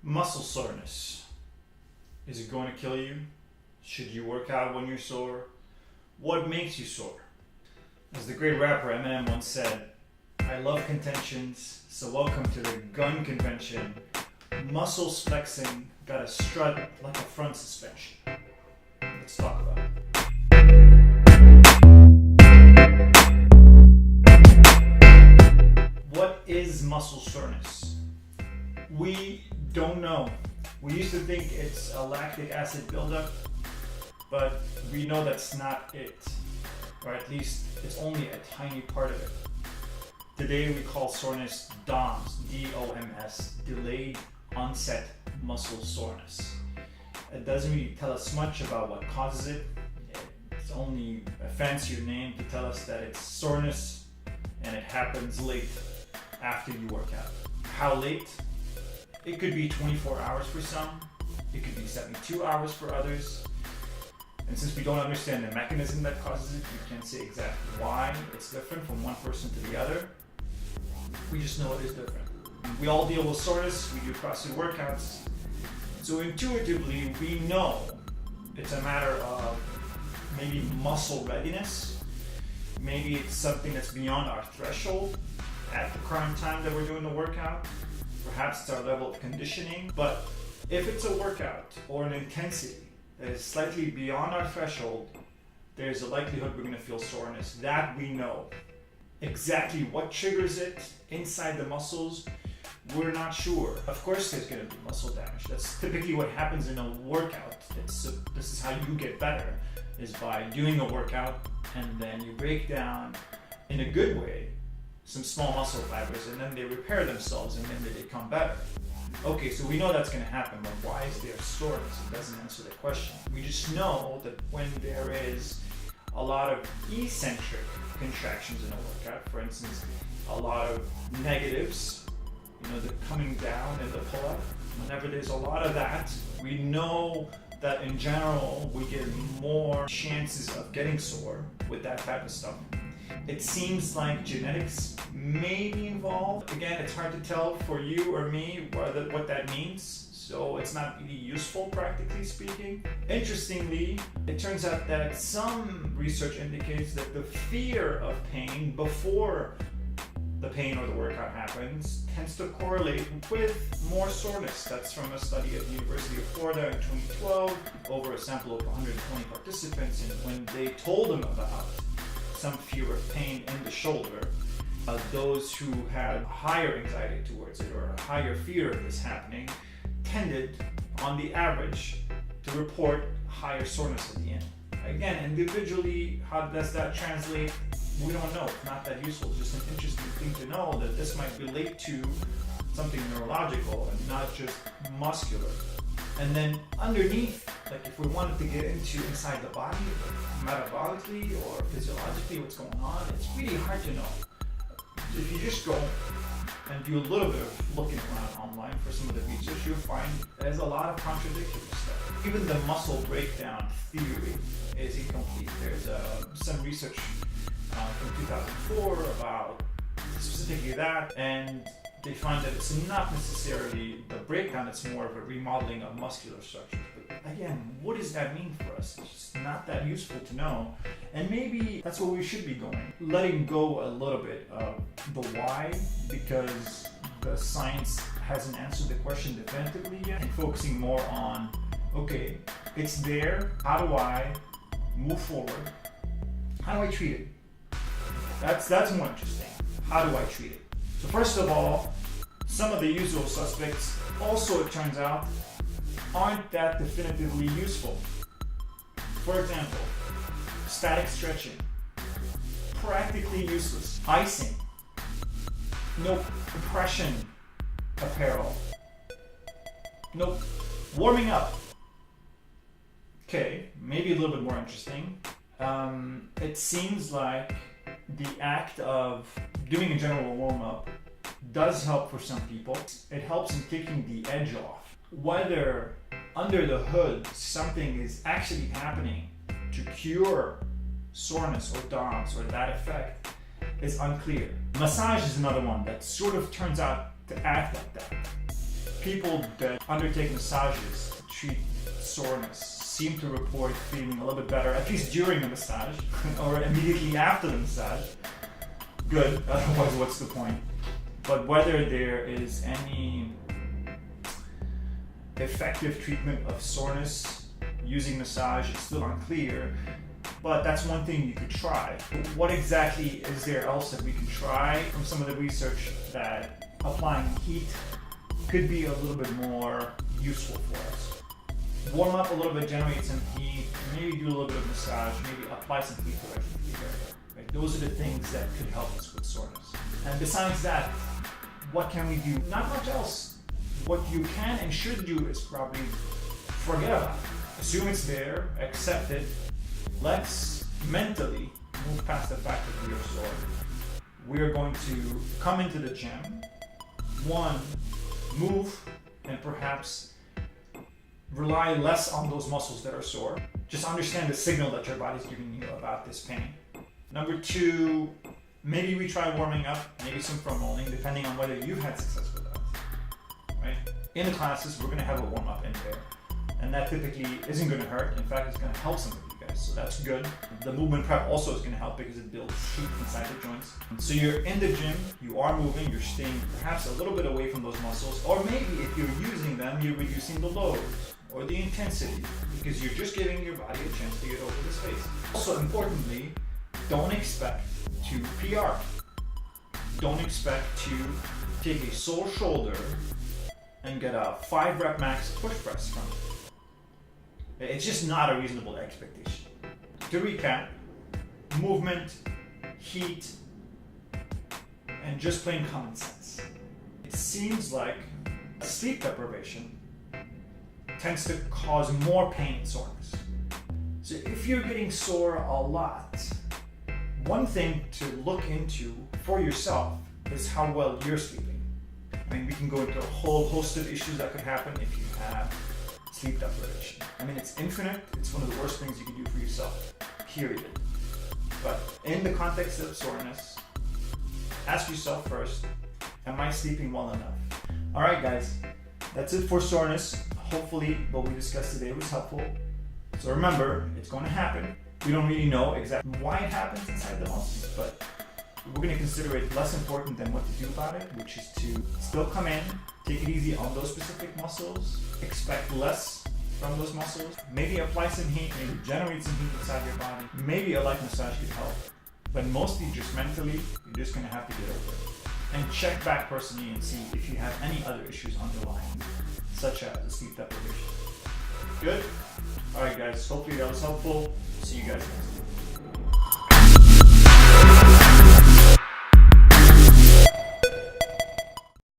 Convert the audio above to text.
Muscle soreness. Is it going to kill you? Should you work out when you're sore? What makes you sore? As the great rapper Eminem once said, I love contentions, so welcome to the gun convention. Muscles flexing, got a strut like a front suspension. Let's talk about it. What is muscle soreness? We don't know. We used to think it's a lactic acid buildup, but we know that's not it, or at least it's only a tiny part of it. Today we call soreness DOMS, D-O-M-S, delayed onset muscle soreness. It doesn't really tell us much about what causes it. It's only a fancier name to tell us that it's soreness and it happens late after you work out. How late? It could be 24 hours for some, it could be 72 hours for others. And since we don't understand the mechanism that causes it, we can't say exactly why it's different from one person to the other. We just know it is different. We all deal with soreness, we do CrossFit workouts. So intuitively, we know it's a matter of maybe muscle readiness. Maybe it's something that's beyond our threshold at the current time that we're doing the workout. Perhaps it's our level of conditioning. But if it's a workout or an intensity that is slightly beyond our threshold, there's a likelihood we're going to feel soreness. That we know. Exactly what triggers it inside the muscles, we're not sure. Of course there's going to be muscle damage. That's typically what happens in a workout. This is how you get better, is by doing a workout and then you break down in a good way some small muscle fibers and then they repair themselves and then they become better. Okay, so we know that's going to happen, but why is there soreness? It doesn't answer the question. We just know that when there is a lot of eccentric contractions in a workout, for instance, a lot of negatives, the coming down and the pull-up, whenever there's a lot of that, we know that in general we get more chances of getting sore with that type of stuff. It seems like genetics may be involved. Again, it's hard to tell for you or me what that means, so it's not really useful practically speaking. Interestingly, it turns out that some research indicates that the fear of pain before the pain or the workout happens tends to correlate with more soreness. That's from a study at the University of Florida in 2012 over a sample of 120 participants, and when they told them about some fear of pain in the shoulder, those who had higher anxiety towards it or a higher fear of this happening tended, on the average, to report higher soreness at the end. Again, individually, how does that translate? We don't know. It's not that useful. It's just an interesting thing to know that this might relate to something neurological and not just muscular. And then underneath, like if we wanted to get into inside the body, metabolically or physiologically what's going on, it's really hard to know. If you just go and do a little bit of looking around online for some of the research, you'll find there's a lot of contradictory stuff. Even the muscle breakdown theory is incomplete. There's some research from 2004 about specifically that, and they find that it's not necessarily the breakdown, it's more of a remodeling of muscular structures. But again, what does that mean for us? It's just not that useful to know. And maybe that's where we should be going. Letting go a little bit of the why, because the science hasn't answered the question definitively yet, and focusing more on, okay, it's there, how do I move forward? How do I treat it? That's more interesting. How do I treat it? So first of all, some of the usual suspects also, it turns out, aren't that definitively useful. For example, static stretching, practically useless. Icing, no compression apparel, nope. Warming up, okay, maybe a little bit more interesting. It seems like the act of doing a general warm-up does help for some people. It helps in taking the edge off. Whether under the hood something is actually happening to cure soreness or DOMS or that effect is unclear. Massage is another one that sort of turns out to act like that. People that undertake massages to treat soreness seem to report feeling a little bit better, at least during the massage or immediately after the massage. Good, otherwise what's the point? But whether there is any effective treatment of soreness using massage is still unclear, but that's one thing you could try. What exactly is there else that we can try from some of the research that applying heat could be a little bit more useful for us? Warm up a little bit, generate some heat, maybe do a little bit of massage, maybe apply some heat directly to the area. Right? Those are the things that could help us with soreness. And besides that, what can we do? Not much else. What you can and should do is probably forget about it. Assume it's there, accept it. Let's mentally move past the fact that we are sore. We are going to come into the gym, move and perhaps rely less on those muscles that are sore. Just understand the signal that your body's giving you about this pain. Number 2, maybe we try warming up, maybe some foam rolling, depending on whether you've had success with that. Right? In the classes, we're going to have a warm up in there, and that typically isn't going to hurt. In fact, it's going to help some of you guys, so that's good. The movement prep also is going to help because it builds heat inside the joints. So you're in the gym, you are moving, you're staying perhaps a little bit away from those muscles, or maybe if you're using them, you're reducing the load or the intensity because you're just giving your body a chance to get over the space. Also, importantly, don't expect to PR. Don't expect to take a sore shoulder and get a 5 rep max push press from it. It's just not a reasonable expectation. To recap, movement, heat, and just plain common sense. It seems like sleep deprivation tends to cause more pain and soreness. So if you're getting sore a lot, one thing to look into for yourself is how well you're sleeping. I mean, we can go into a whole host of issues that could happen if you have sleep deprivation. I mean, it's infinite. It's one of the worst things you can do for yourself, period. But in the context of soreness, ask yourself first, am I sleeping well enough? All right, guys, that's it for soreness. Hopefully what we discussed today was helpful. So remember, it's going to happen. We don't really know exactly why it happens inside the muscles, but we're going to consider it less important than what to do about it, which is to still come in, take it easy on those specific muscles, expect less from those muscles, maybe apply some heat, maybe generate some heat inside your body, maybe a light massage could help, but mostly just mentally, you're just going to have to get over it. And check back personally and see if you have any other issues underlying, such as sleep deprivation. Good? Alright guys, hopefully that was helpful. See you guys next time.